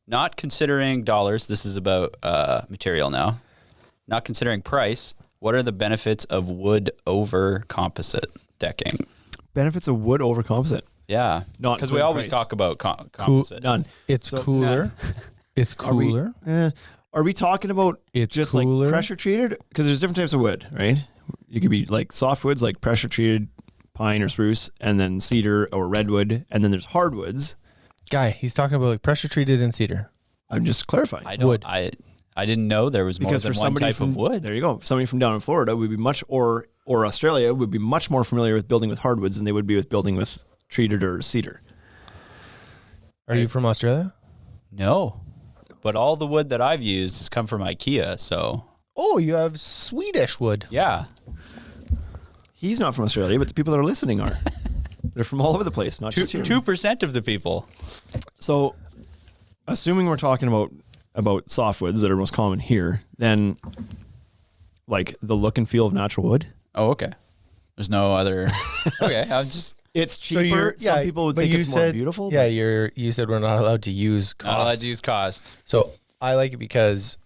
not considering dollars, this is about material now. Not considering price, what are the benefits of wood over composite decking? Benefits of wood over composite. Yeah, Not because we always talk about composite. None. It's cooler. It's cooler. Are we talking about It's just cooler. like pressure treated? Because there's different types of wood, right? You could be like softwoods, like pressure treated pine or spruce, and then cedar or redwood, and then there's hardwoods. Guy, he's talking about like pressure treated and cedar. I'm just clarifying. Wood. I didn't know there was more Because than for one somebody type of wood. There you go. Somebody from down in Florida would be or Australia would be much more familiar with building with hardwoods than they would be with building with treated or cedar. Are you from Australia? No, but all the wood that I've used has come from IKEA. So Oh, you have Swedish wood. yeah, He's not from Australia, but the people that are listening are. They're from all over the place, not just here. 2% of the people. So, assuming we're talking about softwoods that are most common here, then like the look and feel of natural wood. Oh, okay. There's no other. Okay, I'm just. It's cheaper. Some people would think it's more beautiful. Yeah, you said we're not allowed to use cost. Not allowed to use cost. So I like it because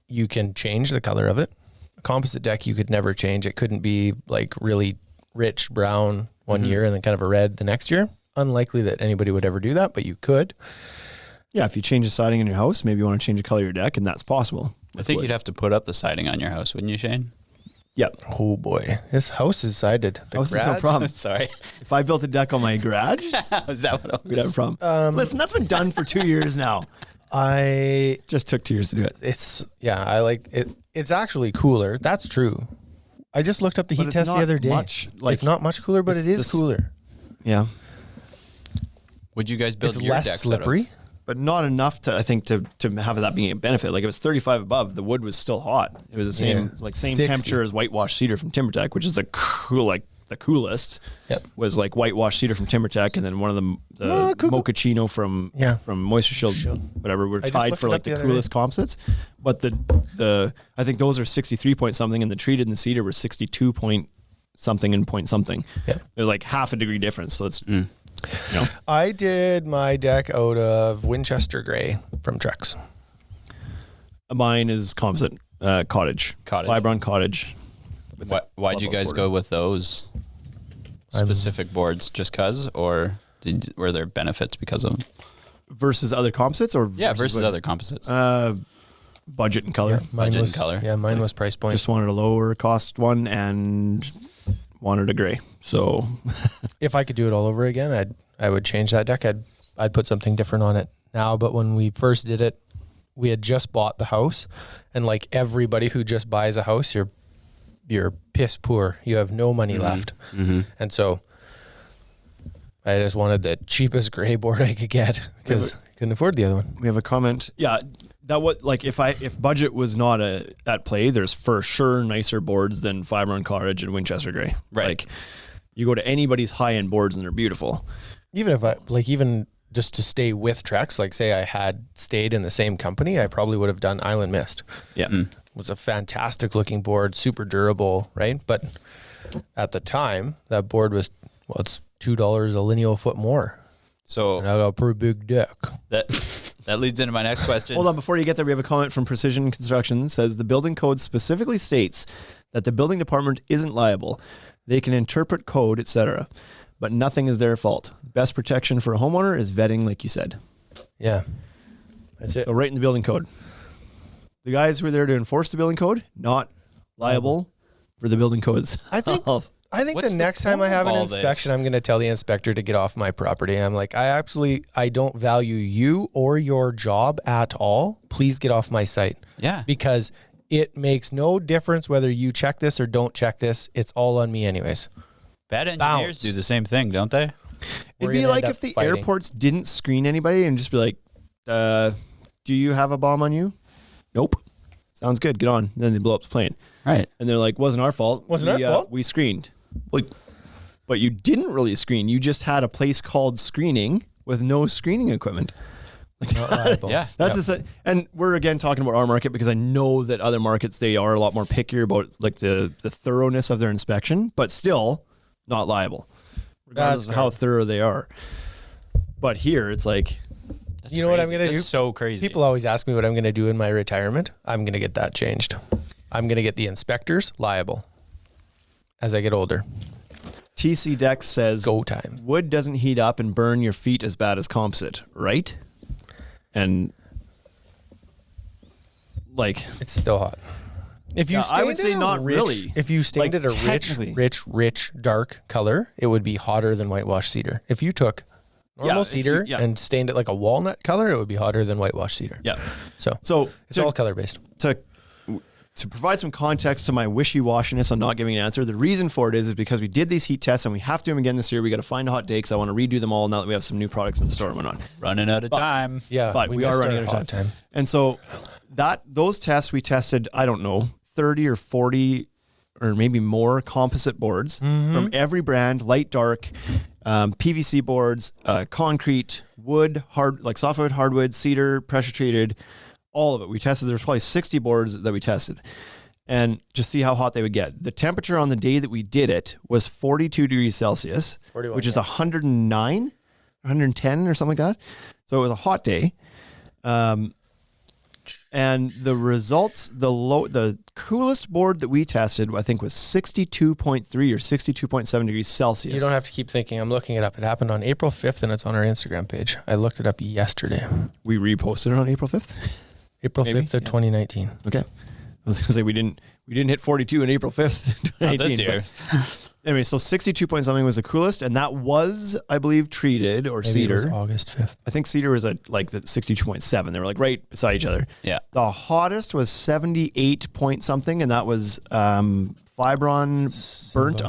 you can change the color of it. A composite deck you could never change. It couldn't be like really rich brown one year and then kind of a red the next year. Unlikely that anybody would ever do that, but you could. Yeah, if you change the siding in your house, maybe you want to change the color of your deck, and that's possible. I think you'd have to put up the siding on your house, wouldn't you, Shane? Yep. Oh boy, this house is sided. The House is no garage- problem. Sorry. If I built a deck on my garage, Is that what we'd have a problem. Listen, that's been done for 2 years now. Just took 2 years to do it. I like it. It's actually cooler. That's true. I just looked up the But heat it's test the not other day. much, like- it's not much cooler, but It's it is this- cooler. Yeah. Would you guys build It's your less decks slippery. But not enough to, I think, to have that being a benefit. Like if it's 35 above, the wood was still hot. It was the same same 60. temperature as whitewash cedar from TimberTech, which is the coolest. Yep. Was like whitewash cedar from TimberTech, and then one of the mochaccino from Moisture Shield, whatever. We're tied for like the coolest composites. But the I think those are 63 point something, and the treated and the cedar were 62 point something and point something. Yeah. They're like half a degree difference. So it's I did my deck out of Winchester Gray from Trex. Mine is composite cottage. Fibron cottage. Why'd you guys go with those specific boards? Just because, or were there benefits because of them? Versus other composites, or versus other composites. Budget and color. Budget and color. Yeah, mine was price point. Just wanted a lower cost one and wanted a gray. So if I could do it all over again, I would change that deck. I'd put something different on it now. But when we first did it, we had just bought the house, and like everybody who just buys a house, you're piss poor. You have no money left, and so I just wanted the cheapest gray board I could get because I couldn't afford the other one. we have a comment. Yeah, that what like if budget was not at play, there's for sure nicer boards than Fibron Cottage and Winchester Gray. Right. Like you go to anybody's high end boards and they're beautiful. Even if even just to stay with Trex, like say I had stayed in the same company, I probably would have done Island Mist. Yeah. It was a fantastic looking board, super durable, right? But at the time, that board was, it's $2 a lineal foot more. So And I got a pretty big deck. that leads into my next question. Hold on, before you get there, we have a comment from Precision Construction. It says the building code specifically states that the building department isn't liable. They can interpret code, etc., but nothing is their fault. Best protection for a homeowner is vetting, like you said. Yeah. That's it. So right in the building code. The guys who are there to enforce the building code, not liable for the building codes. I think What's the the next time I point have of an all inspection, this? I'm going to tell the inspector to get off my property. I'm like, I don't value you or your job at all. Please get off my site. Yeah. Because it makes no difference whether you check this or don't check this. It's all on me anyways. Bad engineers do the same thing, don't they? It'd be like if the airports didn't screen anybody and just be like, do you have a bomb on you? Nope. Sounds good. Get on. Then they blow up the plane. Right. And they're like, wasn't our fault. Wasn't our fault. We screened. Like, but you didn't really screen. You just had a place called screening with no screening equipment. Not liable. Yeah. That's and we're again talking about our market because I know that other markets, they are a lot more pickier about like the thoroughness of their inspection, but still not liable regardless of how thorough they are. But here it's like, That's you know what I'm going to do? So crazy. People always ask me what I'm going to do in my retirement. I'm going to get that changed. I'm going to get the inspectors liable as I get older. TC Dex says, go time. Wood doesn't heat up and burn your feet as bad as composite, right? And like, it's still hot. If you I would say not really. If you stained it a rich, dark color, it would be hotter than whitewash cedar. If you took normal cedar and stained it like a walnut color, it would be hotter than whitewash cedar. Yeah. So it's all color based. To provide some context to my wishy-washiness on not giving an answer, the reason for it is because we did these heat tests and we have to do them again this year. We got to find a hot day because I want to redo them all now that we have some new products in the store and whatnot. Running out of time. Yeah, but we are running out of time. And so those tests we tested, I don't know, 30 or 40 or maybe more composite boards from every brand, light, dark, PVC boards, concrete, wood, hard, like softwood, hardwood, cedar, pressure treated, all of it. We tested, there was probably 60 boards that we tested and just see how hot they would get. The temperature on the day that we did it was 42 degrees Celsius, which is 109, 110 or something like that. So it was a hot day. And the results, the coolest board that we tested, I think was 62.3 or 62.7 degrees Celsius. You don't have to keep thinking. I'm looking it up. It happened on April 5th and it's on our Instagram page. I looked it up yesterday. We reposted it on April 5th? April 5th of 2019. Okay. I was going to say we didn't hit 42 on April 5th, 2018. Not this year. Anyway, so 62 point something was the coolest, and that was, I believe, treated or Maybe cedar. It was August 5th. I think cedar was at like the 62.7. They were like right beside each other. Yeah. The hottest was 78 point something, and that was Fibron, burnt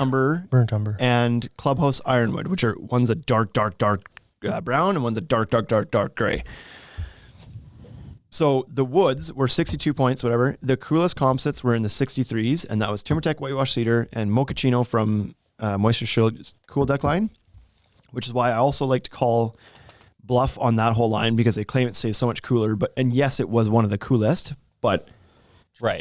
umber, and Clubhouse ironwood, which are one's a dark brown and one's a dark gray. So the woods were 62 points, whatever. The coolest composites were in the 63s, and that was TimberTech whitewash cedar and Mochaccino from Moisture Shield Cool Deck line, which is why I also like to call bluff on that whole line because they claim it stays so much cooler. And yes, it was one of the coolest, but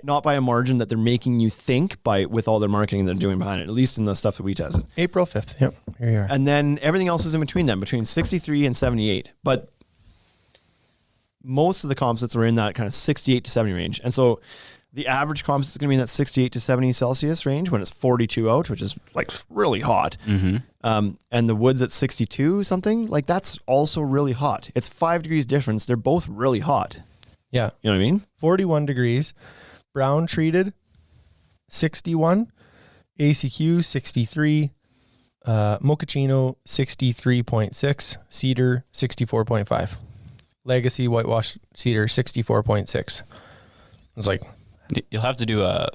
not by a margin that they're making you think with all their marketing they're doing behind it, at least in the stuff that we tested. April 5th. Yep. Here you are. And then everything else is in between them, between 63 and 78. But most of the composites are in that kind of 68 to 70 range. And so the average composite is going to be in that 68 to 70 Celsius range when it's 42 out, which is like really hot. And the wood's at 62 something, like that's also really hot. It's 5 degrees difference. They're both really hot. Yeah. You know what I mean? 41 degrees, brown treated, 61, ACQ 63, Mochaccino 63.6, cedar 64.5. Legacy whitewash cedar 64.6. It's like you'll have to do a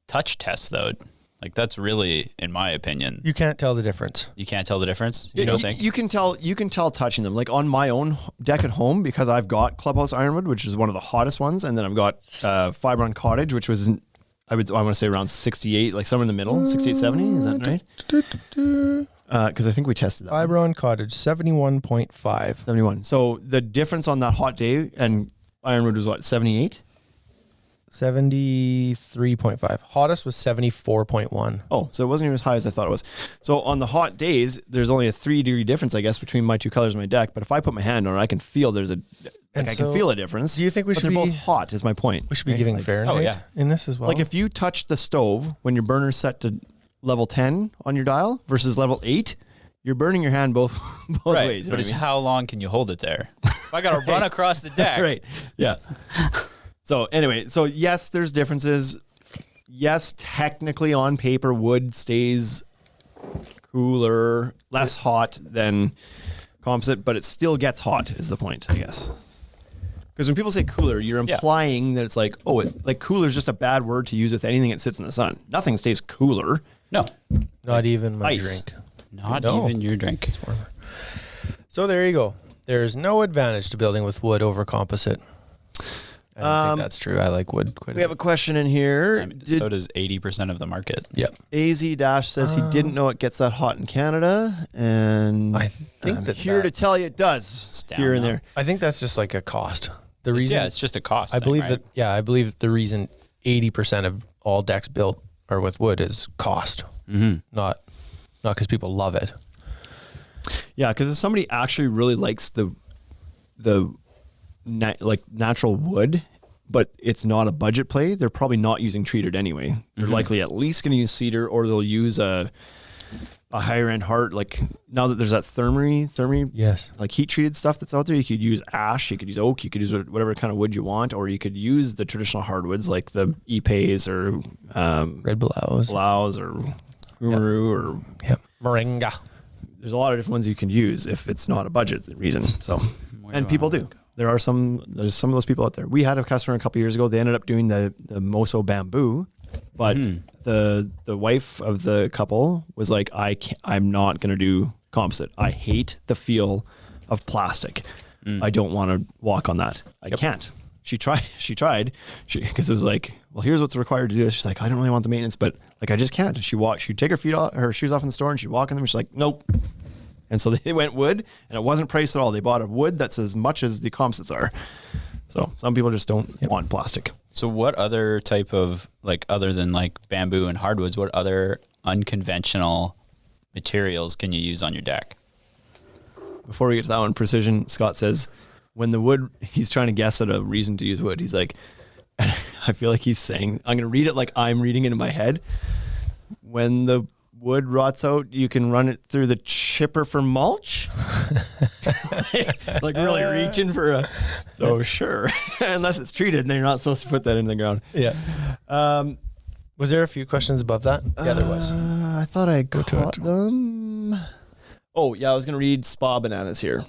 touch test though. Like that's really, in my opinion, you can't tell the difference. You can't tell the difference. You don't think you can tell? You can tell touching them. Like on my own deck at home, because I've got Clubhouse Ironwood, which is one of the hottest ones, and then I've got Fibron Cottage, which was I want to say around 68, like somewhere in the middle, 68, 70. Is that right? Because I think we tested that. Fibron Cottage, 71.5. 71. So the difference on that hot day and Ironwood was what, 78? 73.5. Hottest was 74.1. Oh, so it wasn't even as high as I thought it was. So on the hot days, there's only a 3 degree difference, I guess, between my two colors in my deck. But if I put my hand on it, I can feel I can feel a difference. Do you think we should be both hot? Is my point. We should be giving Fahrenheit in this as well. Like if you touch the stove when your burner's set to level 10 on your dial versus level 8, you're burning your hand both ways. But it's how long can you hold it there? If I got to run across the deck. Right. Yeah. So anyway, yes, there's differences. Yes, technically on paper, wood stays cooler, less hot than composite, but it still gets hot is the point, I guess. Because when people say cooler, you're implying that it's like, cooler is just a bad word to use with anything that sits in the sun. Nothing stays cooler. No. Not even my drink. Not even your drink. It's warmer. So there you go. There's no advantage to building with wood over composite. I don't think that's true. I like wood quite a bit. We have a question in here. So does 80% of the market. Yep. AZ- says he didn't know it gets that hot in Canada, and I think I'm here to tell you it does here and there. I think that's just like a cost. The reason, it's just a cost. I believe I believe that the reason 80% of all decks built are with wood is cost, not because people love it. Yeah, because if somebody actually really likes natural wood, but it's not a budget play, they're probably not using treated anyway. They're likely at least going to use cedar, or they'll use a higher end heart. Like now that there's that thermy, yes, like heat treated stuff that's out there, you could use ash, you could use oak, you could use whatever kind of wood you want, or you could use the traditional hardwoods like the Ipays or red blouse or Umaru or moringa. There's a lot of different ones you can use if it's not a budget reason. So, and people do. There's some of those people out there. We had a customer a couple years ago. They ended up doing the Moso bamboo, but the wife of the couple was like, I'm not going to do composite. I hate the feel of plastic. I don't want to walk on that. I can't. She tried because it was like, well, here's what's required to do. She's like, I don't really want the maintenance, but like, I just can't. She'd take her shoes off in the store and she'd walk in them. She's like, nope. And so they went wood, and it wasn't priced at all. They bought a wood that's as much as the composites are. So some people just don't want plastic. So what other type of, like, other than like bamboo and hardwoods, what other unconventional materials can you use on your deck? Before we get to that one, Precision, Scott says, when the wood, he's trying to guess at a reason to use wood. He's like, I feel like he's saying, I'm going to read it like I'm reading it in my head. When the wood rots out, you can run it through the chipper for mulch. Like really reaching for a, so sure. Unless it's treated and you're not supposed to put that in the ground. Yeah. Was there a few questions above that? Yeah, there was. I thought I caught them. Oh yeah, I was going to read Spa Bananas here.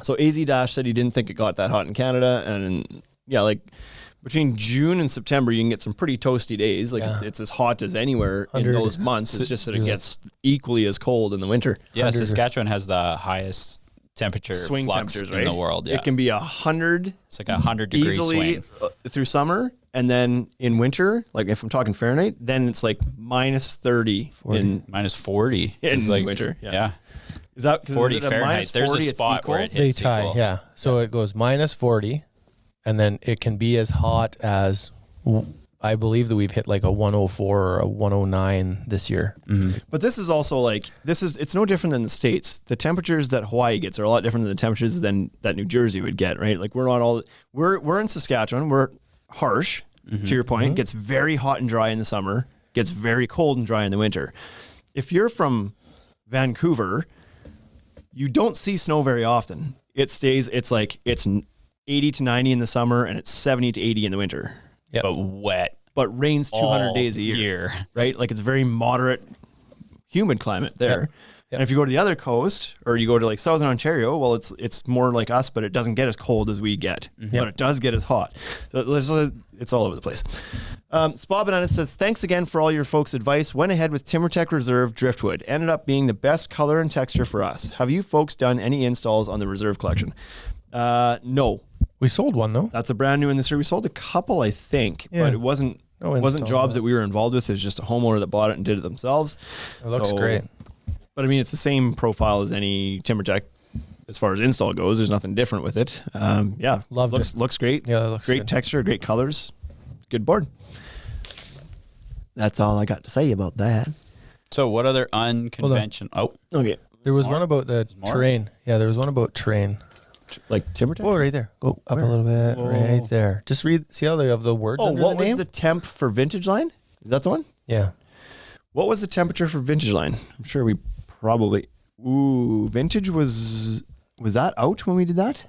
So AZ Dash said he didn't think it got that hot in Canada, and yeah, like between June and September, you can get some pretty toasty days. Like it's as hot as anywhere in those months. It's just that it gets equally as cold in the winter. Yeah, Saskatchewan has the highest temperature swing temperatures in the world. Yeah. It can be 100. It's like 100 degree easily swing through summer, and then in winter, like if I'm talking Fahrenheit, then it's like minus 30 minus 40 in like winter. Yeah. Is that 40 Fahrenheit? There's a spot where it hits they tie. equal. Yeah. So it goes minus 40. And then it can be as hot as, I believe that we've hit like a 104 or a 109 this year. Mm-hmm. But this is also like, it's no different than the States. The temperatures that Hawaii gets are a lot different than the temperatures that New Jersey would get, right? Like we're in Saskatchewan, we're harsh, to your point, gets very hot and dry in the summer, gets very cold and dry in the winter. If you're from Vancouver, you don't see snow very often. It's 80 to 90 in the summer, and it's 70 to 80 in the winter. Yep. But wet. But rains 200 days a year. Right? Like it's very moderate, humid climate there. Yep. And if you go to the other coast, or you go to like Southern Ontario, well, it's more like us, but it doesn't get as cold as we get. But it does get as hot. So it's all over the place. Spa Banana says, thanks again for all your folks' advice. Went ahead with TimberTech Reserve Driftwood. Ended up being the best color and texture for us. Have you folks done any installs on the Reserve collection? No. We sold one though. That's a brand new in this year. We sold a couple, I think, but it wasn't jobs that we were involved with. It was just a homeowner that bought it and did it themselves. It looks great. But I mean, it's the same profile as any TimberTech as far as install goes. There's nothing different with it. Loved it. Looks great. Yeah, it looks great good. Texture, great colors, good board. That's all I got to say about that. So what other unconventional? Oh, okay. There was one about the terrain. Yeah, there was one about terrain. Like TimberTech? Oh, right there. Go up a little bit. Whoa. Right there. Just read. See how they have the words under the name? What was the temp for Vintage Line? Is that the one? Yeah. What was the temperature for Vintage Line? I'm sure we probably... Ooh, Vintage was that out when we did that?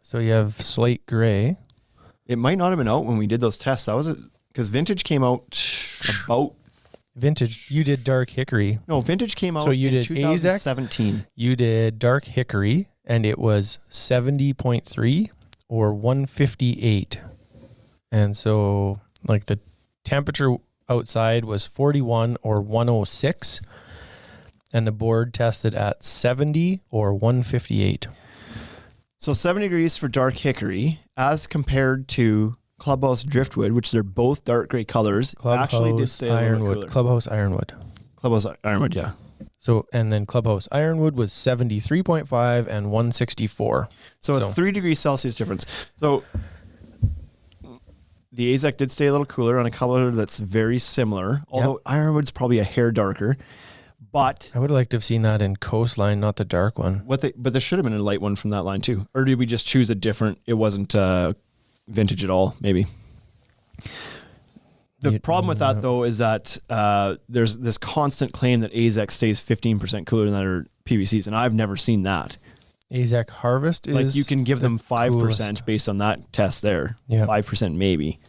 So you have slate gray. It might not have been out when we did those tests. That was it. Because Vintage came out about... Vintage, you did dark hickory. No, Vintage came out in 2017. You did dark hickory, and it was 70.3 or 158. And so, like, the temperature outside was 41 or 106, and the board tested at 70 or 158. So 70 degrees for dark hickory as compared to Clubhouse Driftwood, which they're both dark gray colors. Actually did stay Ironwood. Clubhouse Ironwood. Clubhouse Ironwood, yeah. So, and then Clubhouse Ironwood was 73.5 and 164. So a 3 degrees Celsius difference. So the AZEC did stay a little cooler on a color that's very similar, although Ironwood's probably a hair darker. But I would have liked to have seen that in Coastline, not the dark one. but there should have been a light one from that line too. Or did we just choose a different? It wasn't vintage at all. Maybe. The problem with that though is that there's this constant claim that AZEK stays 15% cooler than other PVCs, and I've never seen that. AZEK Harvest is like you can give them 5% coolest. based on that test there. Yeah. 5% maybe.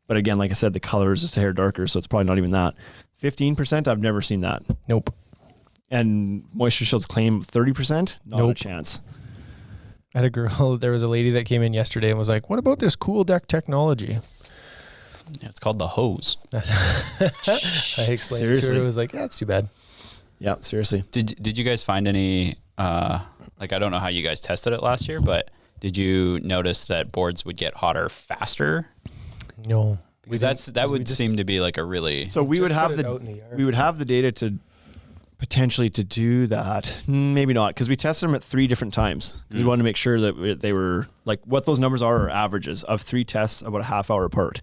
But again, like I said, the color is just a hair darker, so it's probably not even that. 15%, I've never seen that. Nope. And Moisture Shield's claim 30%, not a chance. I had a girl, there was a lady that came in yesterday and was like, what about this cool deck technology? Yeah, it's called the hose. I explained it to her. It was like, that's too bad. Yeah, seriously. Did you guys find any, like, I don't know how you guys tested it last year, but did you notice that boards would get hotter faster? No. Because that would seem to be like a really... So we would have the data to potentially to do that. Maybe not, because we tested them at 3 different times because we wanted to make sure that they were like what those numbers are averages of 3 tests about a half hour apart.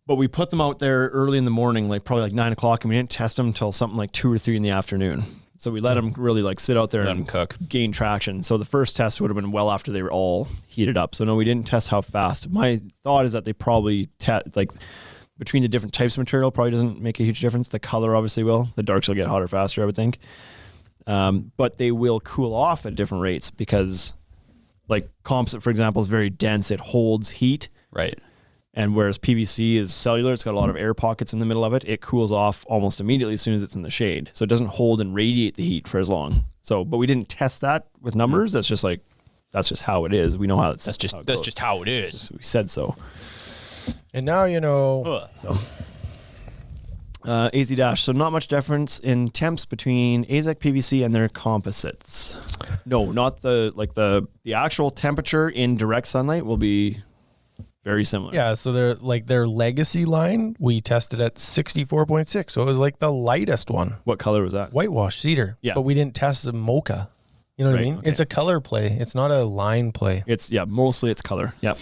But we put them out there early in the morning, like probably like 9 o'clock, and we didn't test them until something like 2 or 3 in the afternoon. So we let them really like sit out there and cook, gain traction. So the first test would have been well after they were all heated up. So no, we didn't test how fast. My thought is that they probably like between the different types of material probably doesn't make a huge difference. The color obviously will. The darks will get hotter faster, I would think. But they will cool off at different rates because like composite, for example, is very dense. It holds heat. Right. And whereas PVC is cellular, it's got a lot of air pockets in the middle of it. It cools off almost immediately as soon as it's in the shade. So it doesn't hold and radiate the heat for as long. So, but we didn't test that with numbers. That's just how it is. We know how it's. That's just how it is. We said so. And now you know. So, AZ Dash. So not much difference in temps between AZEK PVC and their composites. No, not the actual temperature in direct sunlight will be very similar. Yeah, so their legacy line, we tested at 64.6. So it was like the lightest one. What color was that? Whitewash cedar. Yeah. But we didn't test the mocha. You know what I mean? Okay. It's a color play. It's not a line play. Mostly it's color. Yep.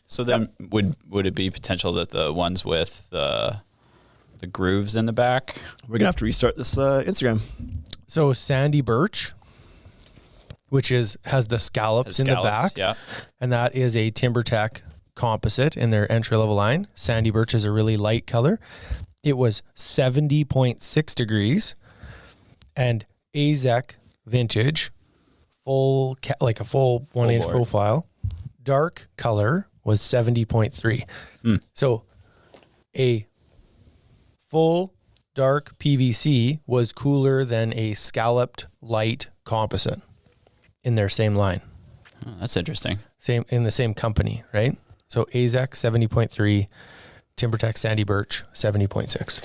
So then would it be potential that the ones with the grooves in the back? We're going to have to restart this Instagram. So Sandy Birch, which has the scallops in the back. Yeah. And that is a TimberTech composite in their entry-level line. Sandy Birch is a really light color. It was 70.6 degrees. And AZEK Vintage, full 1-inch profile, dark color was 70.3. So a full dark PVC was cooler than a scalloped light composite in their same line. Oh, that's interesting. Same in the same company, right? So AZEK 70.3, TimberTech Sandy Birch 70.6.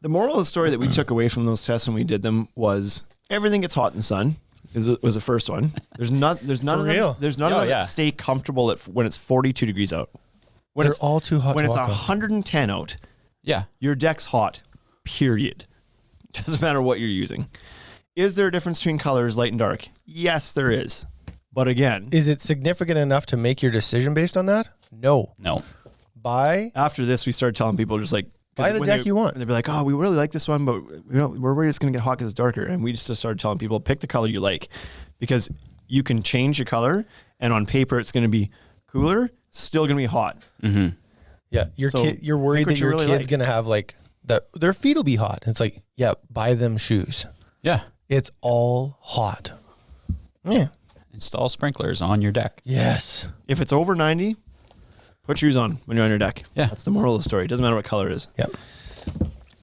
The moral of the story that we took away from those tests when we did them was everything gets hot in the sun. Was the first one. There's none of them that stay comfortable when it's 42 degrees out. They're all too hot. When it's 110 out, your deck's hot. Period. Doesn't matter what you're using. Is there a difference between colors, light and dark? Yes, there is. But again, is it significant enough to make your decision based on that? No. After this, we started telling people just like, buy the deck you want. And they'd be like, oh, we really like this one, but we're worried it's going to get hot because it's darker. And we just started telling people, pick the color you like, because you can change your color, and on paper it's going to be cooler, still going to be hot. Mm-hmm. Yeah, you're worried that your kid's going to have like their feet will be hot. It's like, buy them shoes. Yeah, it's all hot. Yeah. Install sprinklers on your deck. Yes. If it's over 90, put shoes on when you're on your deck. Yeah. That's the moral of the story. It doesn't matter what color it is. Yep.